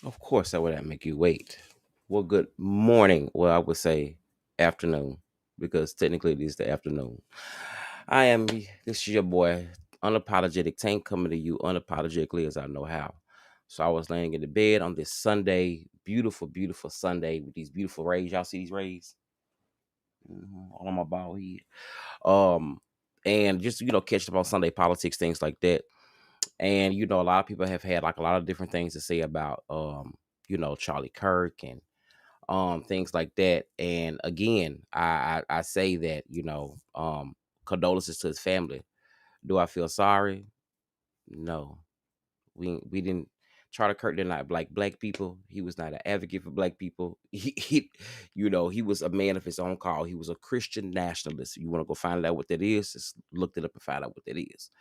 Of course, I would not make you wait. Well, good morning. Well, I would say afternoon because technically it is the afternoon. This is your boy, Unapologetic Tank, coming to you unapologetically as I know how. So I was laying in the bed on this Sunday, beautiful, beautiful Sunday with these beautiful rays. Y'all see these rays? All on my bald head. Um, and just, catching up on Sunday politics, things like that. And a lot of people have had like a lot of different things to say about Charlie Kirk and things like that. And again, I say that, condolences to his family. Do I feel sorry? No. We didn't. Charlie Kirk did not like black people. He was not an advocate for black people. He was a man of his own call. He was a Christian nationalist. You want to go find out what that is? Just look it up and find out what that is.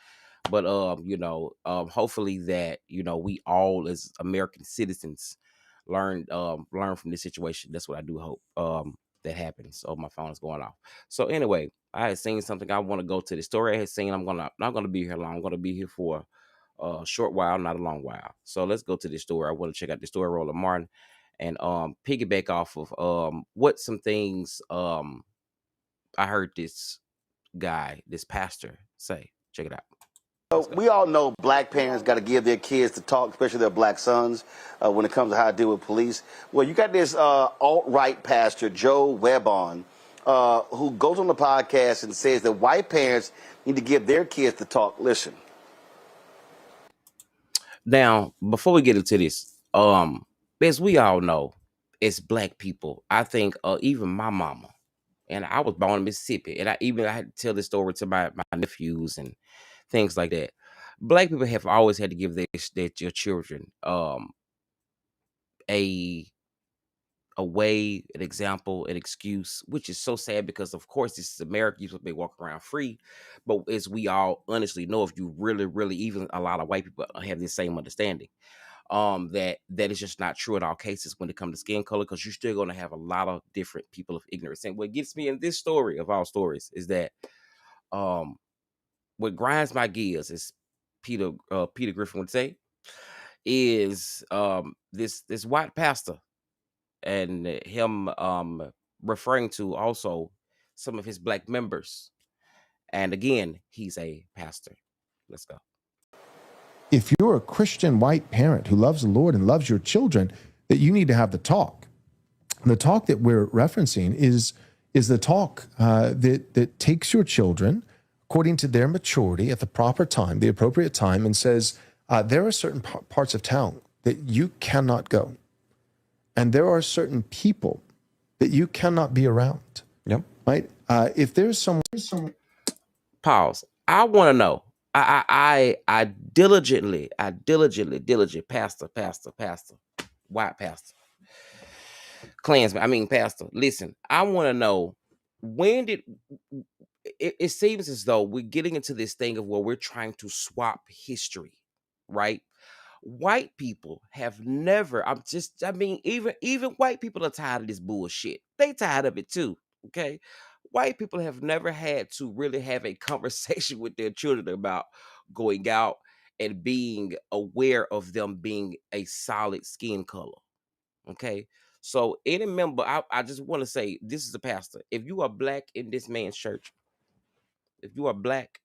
But hopefully that we all as American citizens learn from this situation. That's what I do hope that happens. Oh, my phone is going off. So anyway, I had seen something. I want to go to the story. I had seen. I'm not gonna be here long. I'm gonna be here for a short while, not a long while. So let's go to the story. I want to check out the story, Roland Martin, and piggyback off of what some things I heard this guy, this pastor say. Check it out. So we all know black parents got to give their kids to talk, especially their black sons, when it comes to how to deal with police. Well, you got this alt-right pastor, Joe Webb, on, who goes on the podcast and says that white parents need to give their kids to talk. Listen. Now, before we get into this, as we all know, it's black people. I think even my mama, and I was born in Mississippi, and I had to tell this story to my nephews and things like that. Black people have always had to give their children a way, an example, an excuse, which is so sad because of course this is America. You're supposed to be walking around free. But as we all honestly know, if you really, really, even a lot of white people have the same understanding, that is just not true in all cases when it comes to skin color, because you're still going to have a lot of different people of ignorance. And what gets me in this story of all stories is that um what grinds my gears, is Peter Griffin would say, is this white pastor and him referring to also some of his black members. And again, he's a pastor. Let's go. If you're a Christian white parent who loves the Lord and loves your children, that you need to have the talk. And the talk that we're referencing is the talk that takes your children according to their maturity at the proper time, the appropriate time, and says, there are certain parts of town that you cannot go. And there are certain people that you cannot be around. Yep. Right? If there's someone. Pause. I want to know. I diligently, pastor, white pastor, Klansman. I mean, pastor. Listen, I want to know, when did it seems as though we're getting into this thing of where we're trying to swap history, right? White people have never. Even white people are tired of this bullshit. They tired of it too. Okay, white people have never had to really have a conversation with their children about going out and being aware of them being a solid skin color. Okay. So any member, I just want to say, this is a pastor. If you are black in this man's church, if you are black,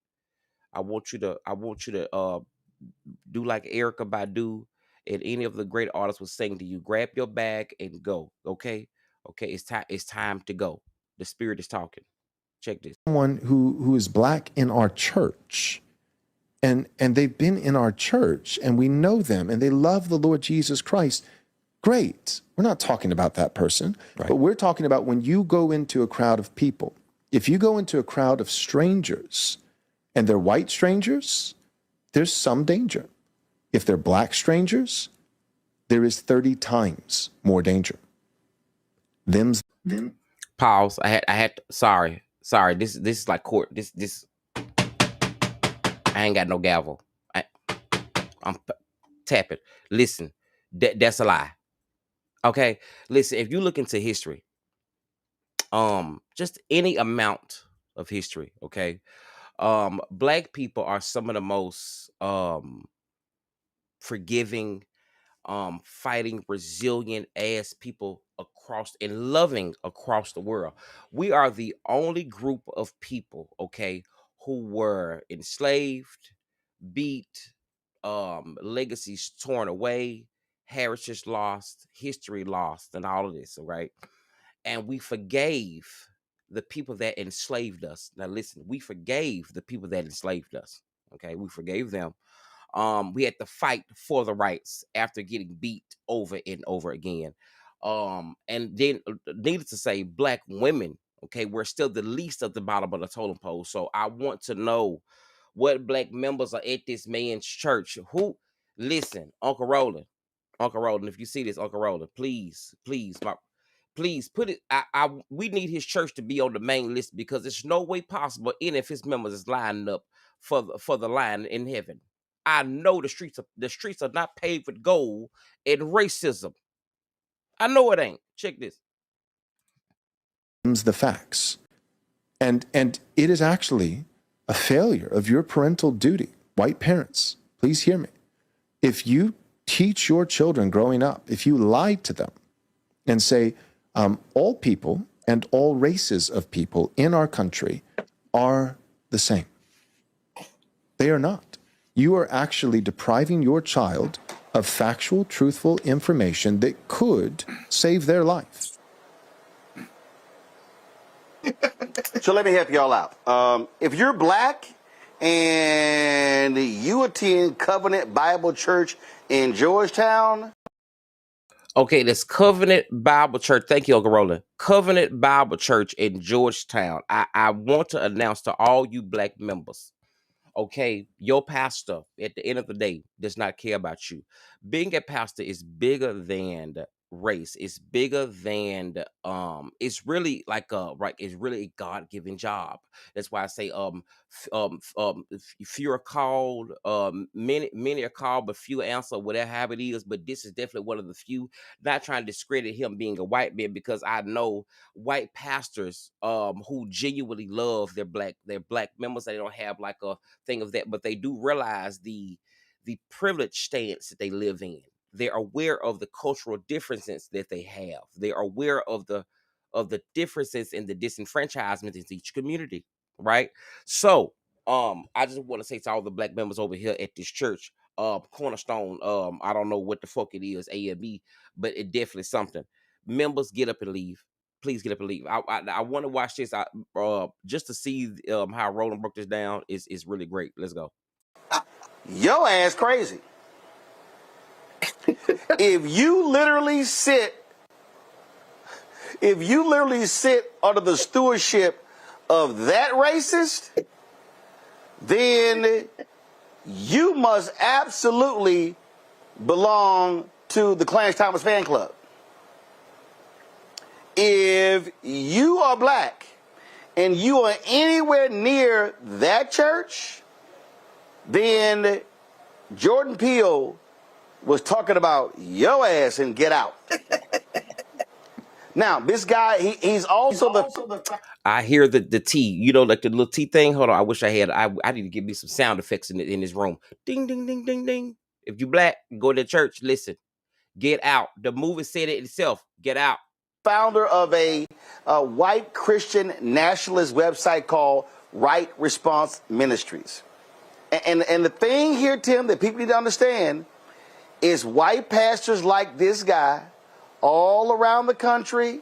I want you to do like Erica Badu and any of the great artists was saying to you, grab your bag and go. Okay. Okay. It's time to go. The spirit is talking. Check this. Someone who is black in our church, and they've been in our church, and we know them, and they love the Lord Jesus Christ. Great. We're not talking about that person, Right. but we're talking about when you go into a crowd of people. If you go into a crowd of strangers and they're white strangers, there's some danger. If they're black strangers, there is 30 times more danger. Them. Pause. Sorry. This is like court. This I ain't got no gavel. I'm tapping. Listen, that's a lie. Okay. Listen, if you look into history, just any amount of history, okay, black people are some of the most forgiving, fighting resilient ass people across and loving across the world. We are the only group of people, okay, who were enslaved, beat, legacies torn away, heritage lost, history lost, and all of this, all right? And we forgave the people that enslaved us. Now listen, we forgave the people that enslaved us. Okay, we forgave them. We had to fight for the rights after getting beat over and over again. And then needless to say, black women, okay, we're still the least of the bottom of the totem pole. So I want to know what black members are at this man's church. Who listen, Uncle Roland, if you see this, Uncle Roland, please put it. We need his church to be on the main list because there's no way possible any of his members is lining up for the line in heaven. I know the streets are not paved with gold and racism. I know it ain't. Check this. The facts. And it is actually a failure of your parental duty. White parents, please hear me. If you teach your children growing up, if you lie to them and say, all people and all races of people in our country are the same, they are not. You are actually depriving your child of factual, truthful information that could save their life. So let me help y'all out. If you're black and you attend Covenant Bible Church in Georgetown. Okay, that's Covenant Bible Church. Thank you, Uncle Roland. Covenant Bible Church in Georgetown. I want to announce to all you black members, okay, your pastor at the end of the day does not care about you. Being a pastor is bigger than race. It's bigger than it's really like a right, it's really a God-given job. That's why I say few are called, many are called but few answer, whatever how it is, but this is definitely one of the few. Not trying to discredit him being a white man, because I know white pastors who genuinely love their black members. They don't have like a thing of that, but they do realize the privileged stance that they live in. They're aware of the cultural differences that they have. They are aware of the differences in the disenfranchisement in each community, right? So I just want to say to all the black members over here at this church, Cornerstone, I don't know what the fuck it is, A and B, but it definitely something. Members, get up and leave. Please get up and leave. I want to watch this. Just to see how Roland broke this down is really great. Let's go. Yo ass crazy. If you literally sit, under the stewardship of that racist, then you must absolutely belong to the Clarence Thomas fan club. If you are black and you are anywhere near that church, then Jordan Peele was talking about yo ass and Get Out. Now, this guy, he's also the... I hear the T, like the little T thing. Hold on, I wish I had. I need to give me some sound effects in this room. Ding, ding, ding, ding, ding. If you black, go to church. Listen, Get Out. The movie said it itself. Get Out. Founder of a white Christian nationalist website called Right Response Ministries. And the thing here, Tim, that people need to understand is white pastors like this guy all around the country.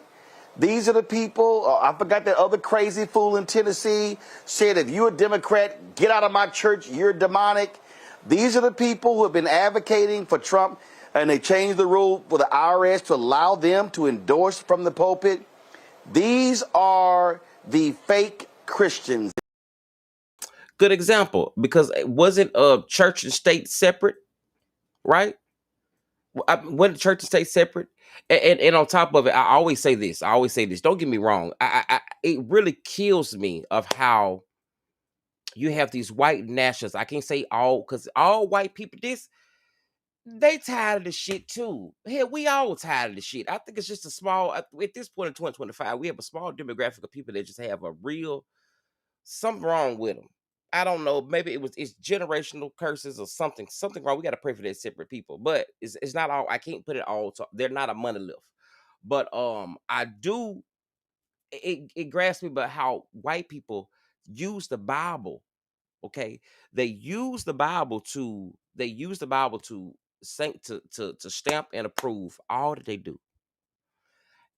These are the people, I forgot that other crazy fool in Tennessee said, if you're a Democrat, get out of my church, you're demonic. These are the people who have been advocating for Trump, and they changed the rule for the IRS to allow them to endorse from the pulpit. These are the fake Christians. Good example, because it wasn't church and state separate, right? When church and state separate, and on top of it, I always say this. Don't get me wrong. It really kills me of how you have these white nationalists. I can't say all, because all white people they tired of the shit too. Hell, we all tired of the shit. I think it's just a small, at this point in 2025, we have a small demographic of people that just have a real something wrong with them. I don't know. Maybe it's generational curses or something wrong. We got to pray for that separate people, but it's not all. I can't put it all. They're not a monolith, but I do. It grasps me, but how white people use the Bible. Okay, they use the Bible to sanct to stamp and approve all that they do.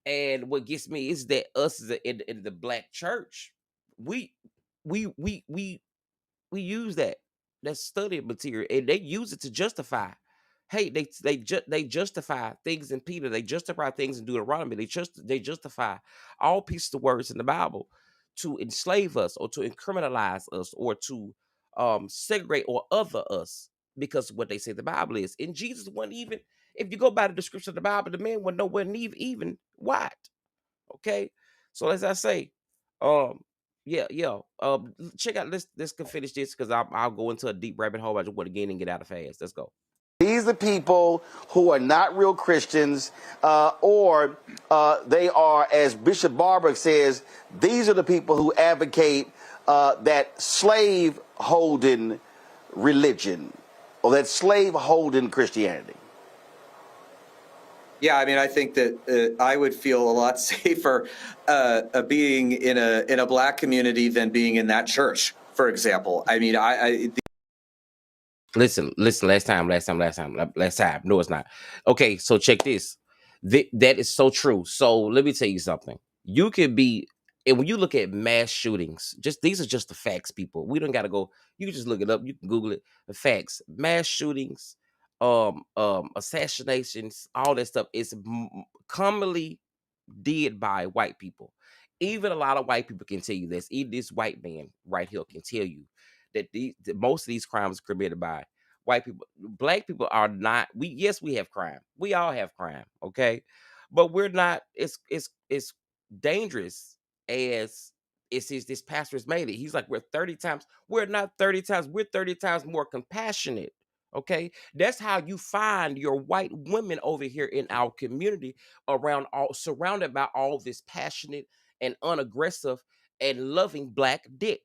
And what gets me is that us as in the black church, we we we we we use that study material and they use it to justify. Hey, they justify things in Peter, they justify things in Deuteronomy, they justify all pieces of words in the Bible to enslave us or to criminalize us or to segregate or other us because of what they say the Bible is. And Jesus wasn't even, if you go by the description of the Bible, the man was nowhere near even white. Okay, so as I say, um, yeah. Check out this can finish this because I'll go into a deep rabbit hole. I just want to get in and get out of fast. Let's go. These are people who are not real Christians, or they are, as Bishop Barber says, these are the people who advocate that slave holding religion or that slave holding Christianity. Yeah, I mean, I think that I would feel a lot safer being in a black community than being in that church, for example. I mean, Listen. Last time. No, it's not. Okay, so check this. That is so true. So let me tell you something. You could be, and when you look at mass shootings, just these are just the facts, people. We don't got to go. You can just look it up. You can Google it. The facts, mass shootings, assassinations, all that stuff is commonly did by white people. Even a lot of white people can tell you this. Even this white man right here can tell you that that most of these crimes are committed by white people. Black people are not. We yes, we have crime. We all have crime. Okay, but we're not. It's dangerous as this pastor has made it. He's like, we're 30 times. We're not 30 times. We're 30 times more compassionate. Okay, that's how you find your white women over here in our community around all surrounded by all this passionate and unaggressive and loving black dick.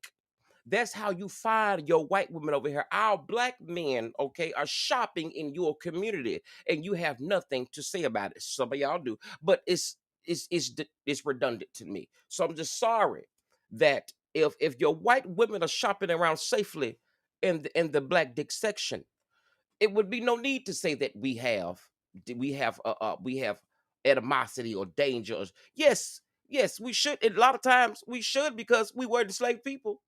That's how you find your white women over here. Our black men, okay, are shopping in your community, and you have nothing to say about it. Some of y'all do, but it's redundant to me. So I'm just sorry that if your white women are shopping around safely in the black dick section, it would be no need to say that we have animosity or danger. Yes, yes, we should. A lot of times we should because we were enslaved people,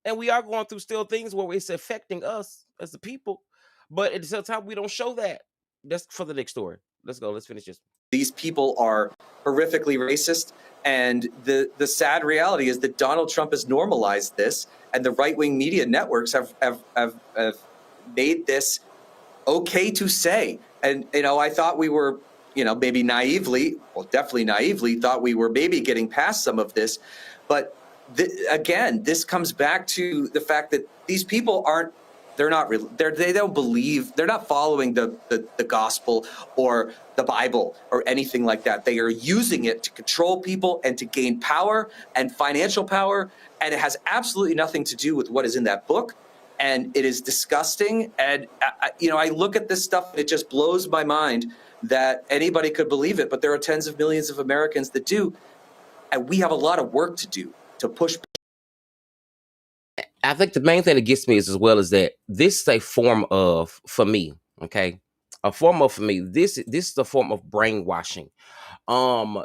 and we are going through still things where it's affecting us as the people. But at the same time, we don't show that. That's for the next story. Let's go. Let's finish this. these people are horrifically racist, and the sad reality is that Donald Trump has normalized this, and the right wing media networks have made this okay to say. And I thought we were, maybe naively, well, definitely naively, thought we were maybe getting past some of this, but again, this comes back to the fact that these people aren't. They're not real. They don't believe. They're not following the gospel or the Bible or anything like that. They are using it to control people and to gain power and financial power, and it has absolutely nothing to do with what is in that book. And it is disgusting. And I look at this stuff and it just blows my mind that anybody could believe it. But there are tens of millions of Americans that do, and we have a lot of work to do to push. I think the main thing that gets me is as well is that this is a form of, for me, okay, a form of, for me, this is a form of brainwashing. You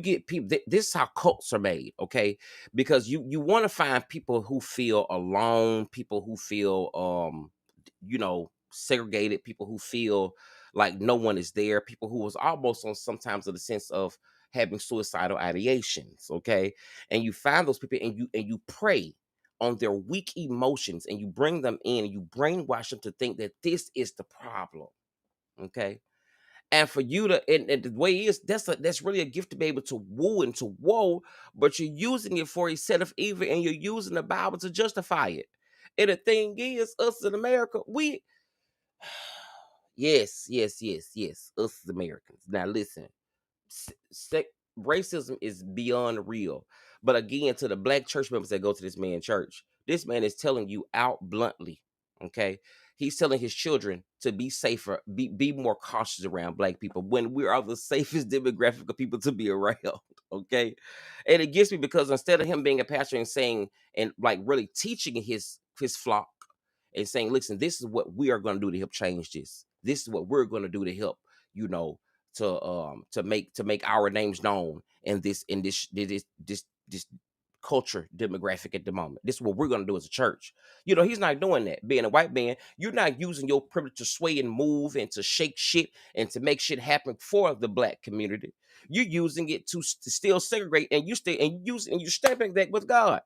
get people, this is how cults are made, okay, because you want to find people who feel alone, people who feel segregated, people who feel like no one is there, people who was almost on sometimes of the sense of having suicidal ideations, okay, and you find those people and you prey on their weak emotions and you bring them in and you brainwash them to think that this is the problem, okay, and for you to, and the way it is, that's really a gift to be able to woo and to woe, but you're using it for a set of evil and you're using the Bible to justify it. And the thing is, us in America, we yes, us as Americans. Now listen, racism is beyond real, But again, to the black church members that go to this man church, this man is telling you out bluntly, okay? He's telling his children to be safer, be more cautious around black people when we are the safest demographic of people to be around, okay? And it gets me because instead of him being a pastor and saying and like really teaching his flock and saying, listen, this is what we are going to do to help change this. This is what we're going to do to help, you know, to make our names known in this culture demographic at the moment. This is what we're going to do as a church. You know, he's not doing that. Being a white man, you're not using your privilege to sway and move and to shake shit and to make shit happen for the black community. You're using it to still segregate, and you're stepping back with God.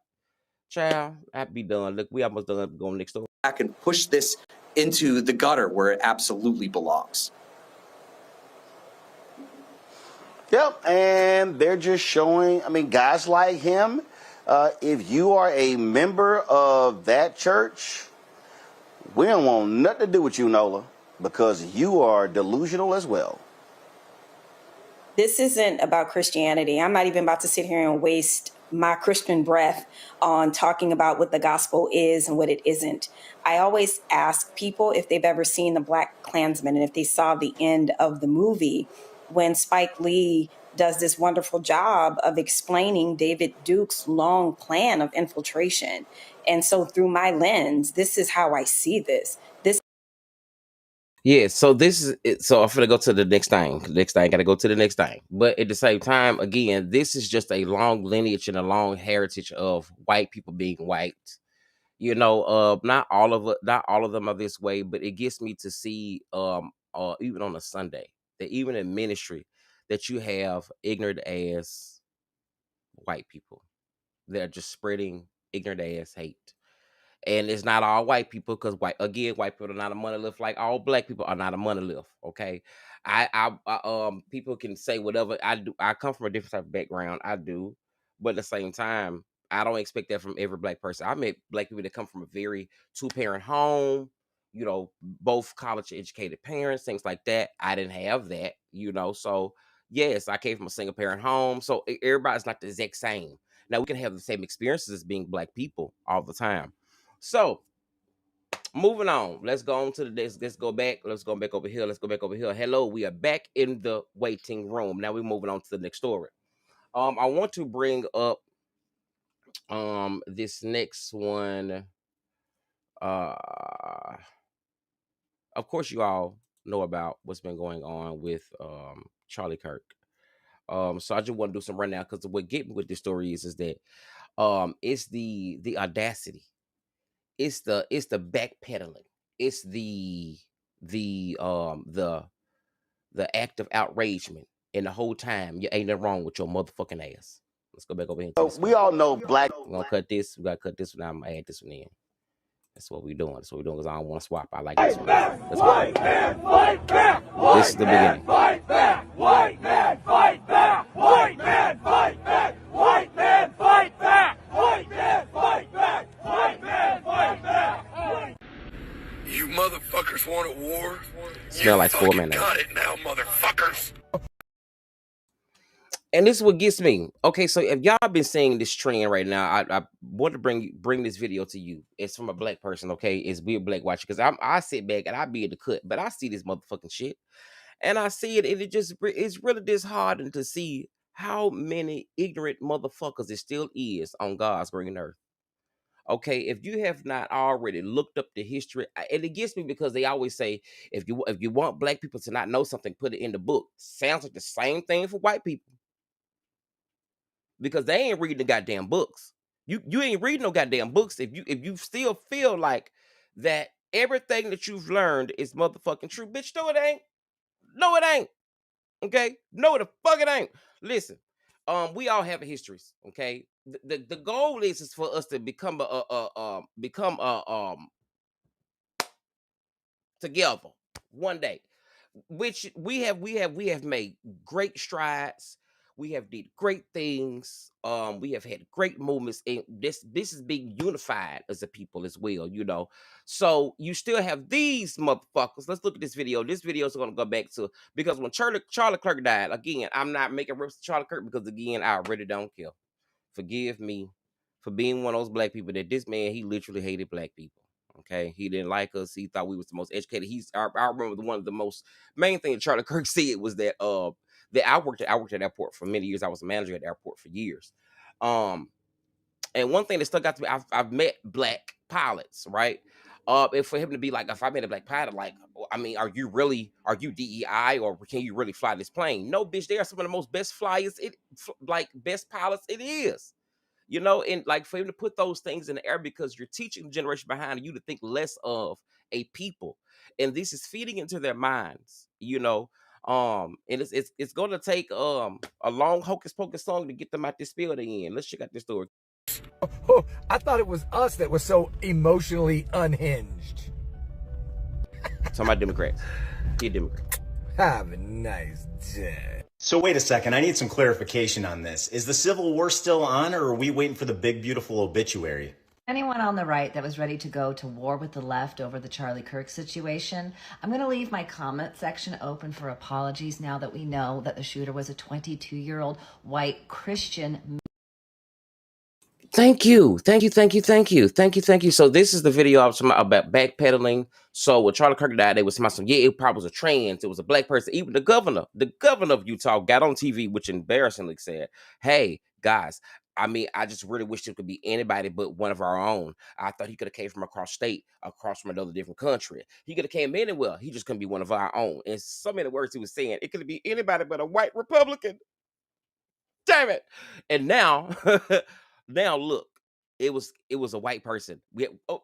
Child, I'd be done. Look, we almost done going next door. Back and push this into the gutter where it absolutely belongs. Yep, and they're just showing, I mean, guys like him, if you are a member of that church, we don't want nothing to do with you, Nola, because you are delusional as well. This isn't about Christianity. I'm not even about to sit here and waste my Christian breath on talking about what the gospel is and what it isn't. I always ask people if they've ever seen The Black Klansman and if they saw the end of the movie when Spike Lee does this wonderful job of explaining David Duke's long plan of infiltration. And so through my lens, this is how I see this. Yeah, so this is it. So I'm gonna go to the next thing. Gotta go to the next thing. But at the same time, again, this is just a long lineage and a long heritage of white people being white. You know, not all of them are this way, but it gets me to see even on a Sunday, that even in ministry, that you have ignorant ass white people that are just spreading ignorant ass hate. And it's not all white people, because white people are not a monolith like all black people are not a monolith. Okay, people can say whatever. I do. I come from a different type of background. I do, but at the same time, I don't expect that from every black person. I met black people that come from a very two-parent home. You know, both college educated parents, things like that. I didn't have that. You know, so yes, I came from a single parent home. So everybody's not the exact same. Now we can have the same experiences as being black people all the time. So moving on, let's go on to the next. Let's go back. Let's go back over here. Let's go back over here. Hello, we are back in the waiting room. Now we're moving on to the next story. I want to bring up this next one. Of course, you all know about what's been going on with Charlie Kirk. So I just want to do some rundown, because what get me with this story is that it's the audacity. It's the backpedaling. It's the act of outragement, and the whole time you ain't nothing wrong with your motherfucking ass. Let's go back over here. So we all know black. We're gonna cut this. We gotta cut this one out. I'm gonna add this one in. That's what we're doing. That's what we're doing, because I don't want to swap. I like this one. Let's go. White man, fight back! This is the beginning. Fight back! White man, fight back! White man, fight back! White man, fight back! White man, fight back! White man, fight back! You motherfuckers want a war? Smell like fucking 4 minutes. got it now, motherfuckers. And this is what gets me. Okay, so if y'all been seeing this trend right now, I want to bring this video to you. It's from a black person, okay? It's we a black watcher, because I sit back and I be in the cut, but I see this motherfucking shit, and I see it, and it's really disheartening to see how many ignorant motherfuckers it still is on God's green earth. Okay, if you have not already looked up the history, and it gets me because they always say if you want black people to not know something, put it in the book. Sounds like the same thing for white people, because they ain't reading the goddamn books. You ain't reading no goddamn books if you still feel like that everything that you've learned is motherfucking true. Bitch, no it ain't. No it ain't. Okay? No the fuck it ain't. Listen, we all have histories, okay? The goal is for us to become together one day, which we have made great strides. We have did great things. We have had great moments, and this is being unified as a people as well, you know. So you still have these motherfuckers. Let's look at this video. This video is going to go back to, because when Charlie Kirk died, again, I'm not making reference to Charlie Kirk, because again, I really don't care. forgive me for being one of those black people that this man, he literally hated black people. Okay, he didn't like us. He thought we was the most educated. I remember one of the most main thing that Charlie Kirk said was that I worked at the airport for many years. I was a manager at the airport for years. Um, and one thing that stuck out to me, I've met black pilots, right? And for him to be like, if I met a black pilot, like, I mean, are you DEI or can you really fly this plane? No, bitch, they are some of the most best flyers, like best pilots it is. And like for him to put those things in the air because you're teaching the generation behind you to think less of a people, and this is feeding into their minds. And it's going to take a long hocus pocus song to get them out this building. Let's check out this story. Oh, I thought it was us that was so emotionally unhinged. Talking about Democrats. He a Democrat. Have a nice day. So wait a second, I need some clarification on this. Is the Civil War still on, or are we waiting for the big, beautiful obituary? Anyone on the right that was ready to go to war with the left over the Charlie Kirk situation, I'm going to leave my comment section open for apologies now that we know that the shooter was a 22-year-old white Christian. Thank you. So this is the video I was talking about backpedaling. So when Charlie Kirk died, they was saying, yeah, it probably was a trans. It was a black person. Even the governor of Utah got on TV, which embarrassingly said, hey, guys, I mean, I just really wish it could be anybody but one of our own. I thought he could have came from across state, across from another different country. He could have came anywhere. He just couldn't be one of our own. And so many words he was saying, it could be anybody but a white Republican. Damn it. And now, now look, it was a white person.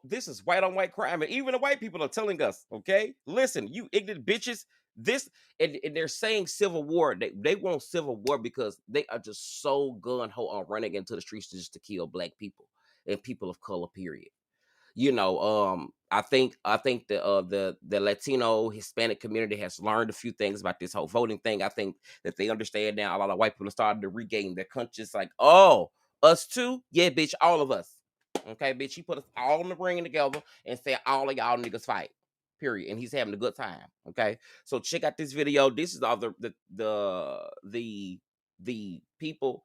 This is white on white crime. And even the white people are telling us, okay, listen, you ignorant bitches, this, and they're saying civil war. They want civil war because they are just so gun-ho on running into the streets just to kill black people and people of color, period. I think the Latino Hispanic community has learned a few things about this whole voting thing. I think that they understand now. A lot of white people are starting to regain their conscience, like, oh, us too? Yeah, bitch, all of us. Okay, bitch, he put us all in the ring together and said all of y'all niggas fight. Period. And he's having a good time. Okay. So check out this video. This is all the people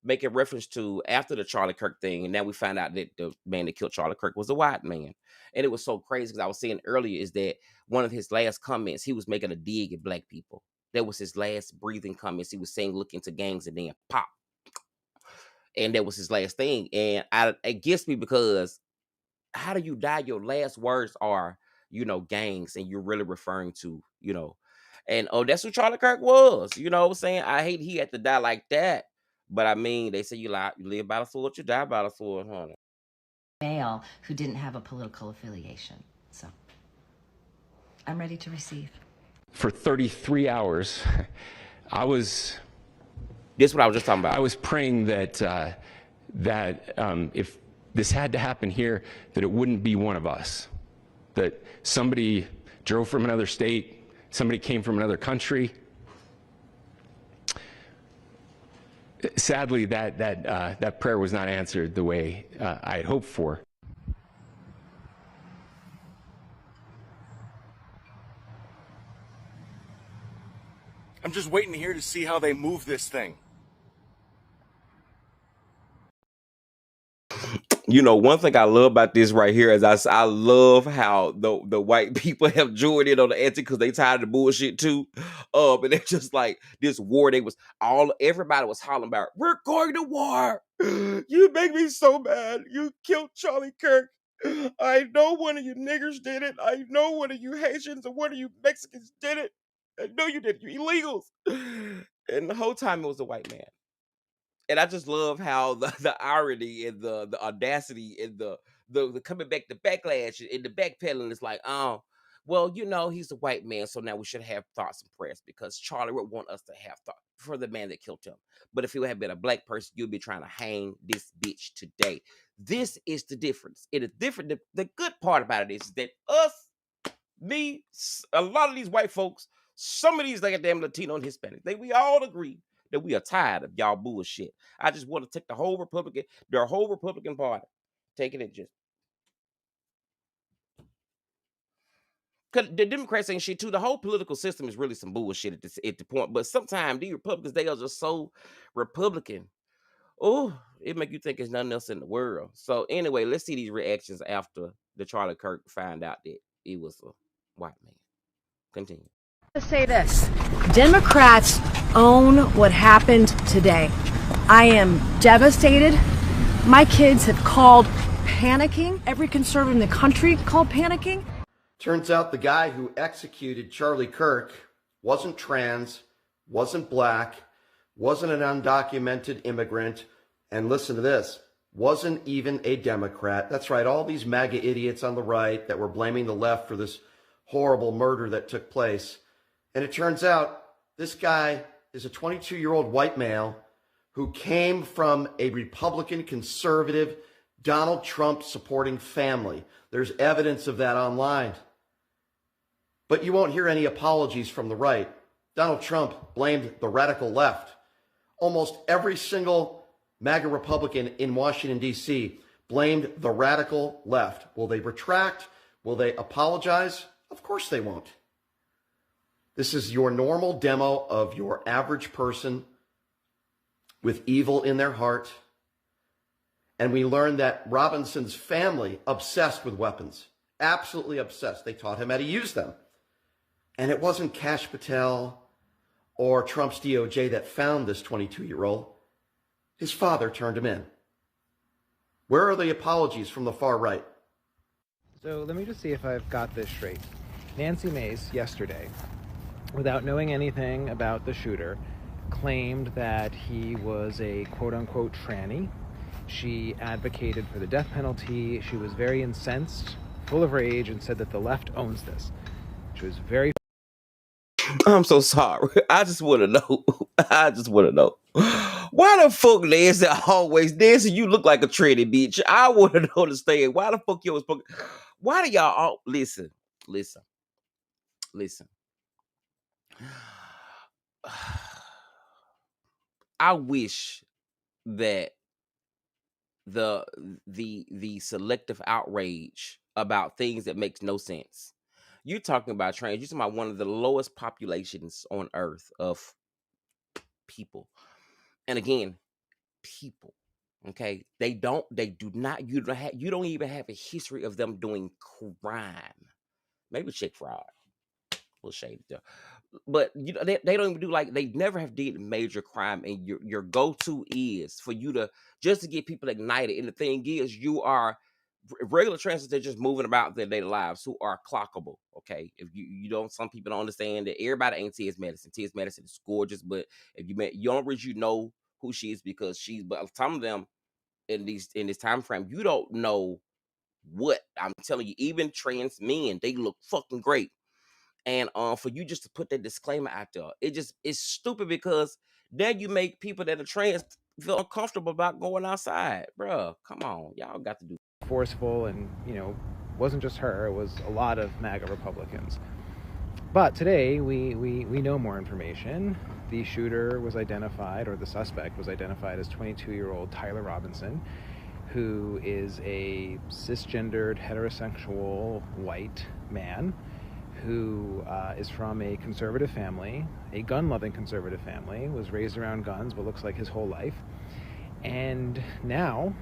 making reference to after the Charlie Kirk thing, and now we find out that the man that killed Charlie Kirk was a white man. And it was so crazy because I was saying earlier is that one of his last comments, he was making a dig at black people. That was his last breathing comments. He was saying, look into gangs, and then pop. And that was his last thing. And it gets me because how do you die? Your last words are, gangs, and you're really referring to. And that's what Charlie Kirk was. You know what I'm saying? I hate he had to die like that. But I mean, they say you live by the sword, you die by the sword, honey. Male who didn't have a political affiliation. So I'm ready to receive. For 33 hours, This is what I was just talking about. I was praying that if this had to happen here, that it wouldn't be one of us, that somebody drove from another state, somebody came from another country. Sadly, that prayer was not answered the way I had hoped for. I'm just waiting here to see how they move this thing. One thing I love about this right here is I love how the white people have joined in on the anti because they tired of the bullshit too. And they're just like this war. Everybody was hollering about, we're going to war. You make me so mad. You killed Charlie Kirk. I know one of you niggers did it. I know one of you Haitians and one of you Mexicans did it. I know you did it. You illegals. And the whole time it was a white man. And I just love how the irony and the audacity and the coming back, the backlash and the backpedaling is like, oh, well, he's a white man, so now we should have thoughts and prayers because Charlie would want us to have thought for the man that killed him. But if he had been a black person, you'd be trying to hang this bitch today. This is the difference. It is different. The good part about it is that a lot of these white folks, some of these like damn Latino and Hispanic, we all agree that we are tired of y'all bullshit. I just want to take the whole Republican Party, taking it just. Cause the Democrats ain't shit too. The whole political system is really some bullshit at the point. But sometimes these Republicans, they are just so Republican. Oh, it make you think there's nothing else in the world. So anyway, let's see these reactions after the Charlie Kirk find out that he was a white man. Continue. To say this, Democrats own what happened today. I am devastated. My kids have called panicking. Every conservative in the country called panicking. Turns out the guy who executed Charlie Kirk wasn't trans, wasn't black, wasn't an undocumented immigrant, and listen to this, wasn't even a Democrat. That's right, all these MAGA idiots on the right that were blaming the left for this horrible murder that took place. And it turns out this guy is a 22-year-old white male who came from a Republican conservative Donald Trump supporting family. There's evidence of that online. But you won't hear any apologies from the right. Donald Trump blamed the radical left. Almost every single MAGA Republican in Washington, D.C. blamed the radical left. Will they retract? Will they apologize? Of course they won't. This is your normal demo of your average person with evil in their heart. And we learned that Robinson's family, obsessed with weapons, absolutely obsessed. They taught him how to use them. And it wasn't Kash Patel or Trump's DOJ that found this 22-year-old. His father turned him in. Where are the apologies from the far right? So let me just see if I've got this straight. Nancy Mace yesterday, without knowing anything about the shooter, claimed that he was a quote-unquote tranny. She advocated for the death penalty. She was very incensed, full of rage, and said that the left owns this. She was very... I'm so sorry. I just want to know. Why the fuck Nancy always... Nancy, you look like a tranny, bitch. I want to understand. Why the fuck you always... Why do y'all all... Listen. I wish that the selective outrage about things that makes no sense. You're talking about trans. You're talking about one of the lowest populations on earth of people. And again, people. Okay, you don't even have a history of them doing crime. Maybe check fraud. We'll shade it there. But you know, they don't even do, like, they never have did major crime, and your go-to is for you to just to get people ignited. And the thing is, you are regular transits, they're just moving about their daily lives who are clockable. Okay, if you don't, some people don't understand that everybody ain't T.S. Madison. T.S. Madison is gorgeous, but if you don't reach, you know who she is because she's. But some of them in this time frame, you don't know what I'm telling you. Even trans men, they look fucking great. And for you just to put that disclaimer out there, it's stupid because then you make people that are trans feel uncomfortable about going outside. Bruh, come on. Y'all got to do forceful, and, you know, wasn't just her, it was a lot of MAGA Republicans. But today, we know more information. The shooter was identified, or the suspect was identified as 22-year-old Tyler Robinson, who is a cisgendered, heterosexual white man who is from a conservative family, a gun-loving conservative family, was raised around guns, but looks like his whole life. And now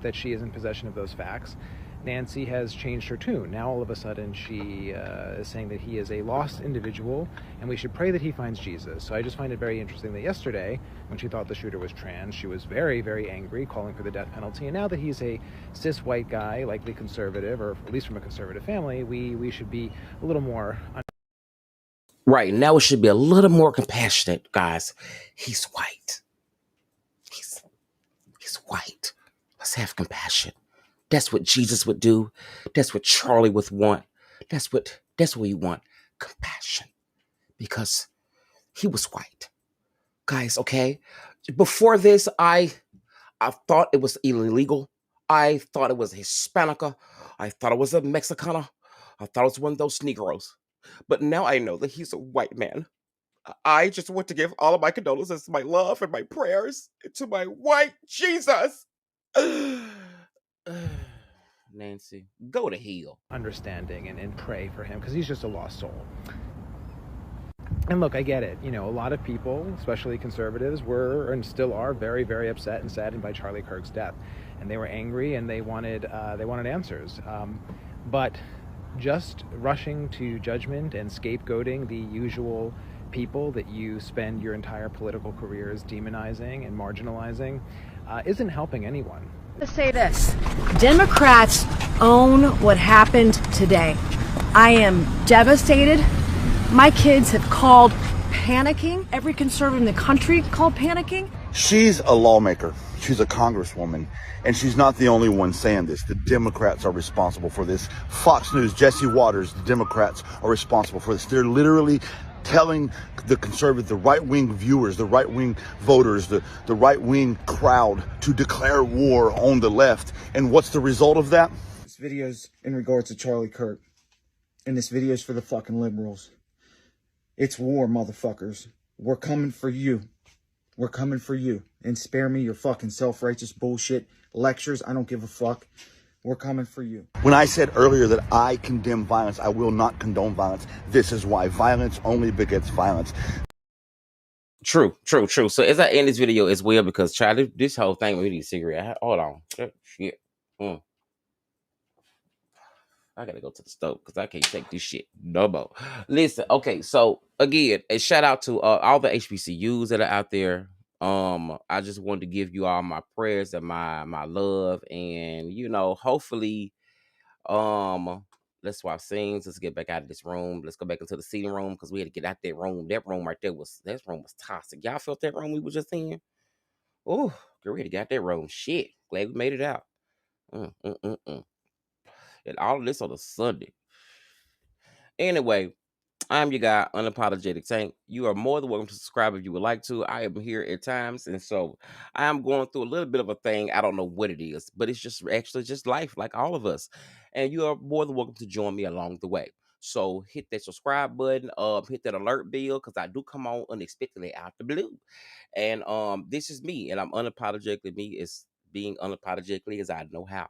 that she is in possession of those facts, Nancy has changed her tune. Now all of a sudden she is saying that he is a lost individual and we should pray that he finds Jesus. So I just find it very interesting that yesterday, when she thought the shooter was trans, she was very, very angry, calling for the death penalty. And now that he's a cis white guy, likely conservative, or at least from a conservative family, we should be a little more... Right, now it should be a little more compassionate, guys. He's white. He's white. Let's have compassion. That's what Jesus would do. That's what Charlie would want. That's what we want. Compassion. Because he was white. Guys, okay? Before this, I thought it was illegal. I thought it was a Hispanica. I thought it was a Mexicana. I thought it was one of those Negroes. But now I know that he's a white man. I just want to give all of my condolences, my love, and my prayers to my white Jesus. Nancy, go to hell. Understanding and pray for him, because he's just a lost soul. And look, I get it. You know, a lot of people, especially conservatives, were and still are very, very upset and saddened by Charlie Kirk's death, and they were angry and they wanted answers. But just rushing to judgment and scapegoating the usual people that you spend your entire political careers demonizing and marginalizing isn't helping anyone. To say this, Democrats own what happened today. I am devastated. My kids have called panicking. Every conservative in the country called panicking. She's a lawmaker. She's a congresswoman. And she's not the only one saying this. The Democrats are responsible for this. Fox News, Jesse Waters, the Democrats are responsible for this. They're literally telling the conservative, the right-wing viewers, the right-wing voters, the right-wing crowd to declare war on the left. And what's the result of that? This video's in regards to Charlie Kirk. And this video's for the fucking liberals. It's war, motherfuckers. We're coming for you. We're coming for you. And spare me your fucking self-righteous bullshit lectures. I don't give a fuck. We're coming for you. When I said earlier that I condemn violence, I will not condone violence. This is why violence only begets violence. True. So as I end this video as well, because Charlie, this whole thing, we need a cigarette. Hold on. Shit. I gotta go to the stove because I can't take this shit no more. Listen, okay, so again, a shout out to all the HBCUs that are out there. I just wanted to give you all my prayers and my love, and hopefully, let's swap scenes. Let's get back out of this room. Let's go back into the seating room because we had to get out that room. That room right there was toxic. Y'all felt that room we were just in? Oh, get ready to get that room. Shit, glad we made it out. And all of this on a Sunday. Anyway, I'm your guy, Unapologetic Tank. You are more than welcome to subscribe if you would like to. I am here at times, and so I am going through a little bit of a thing. I don't know what it is, but it's just actually just life, like all of us. And you are more than welcome to join me along the way. So hit that subscribe button, hit that alert bell, because I do come on unexpectedly out the blue. And this is me, and I'm unapologetically me. It's being unapologetically as I know how.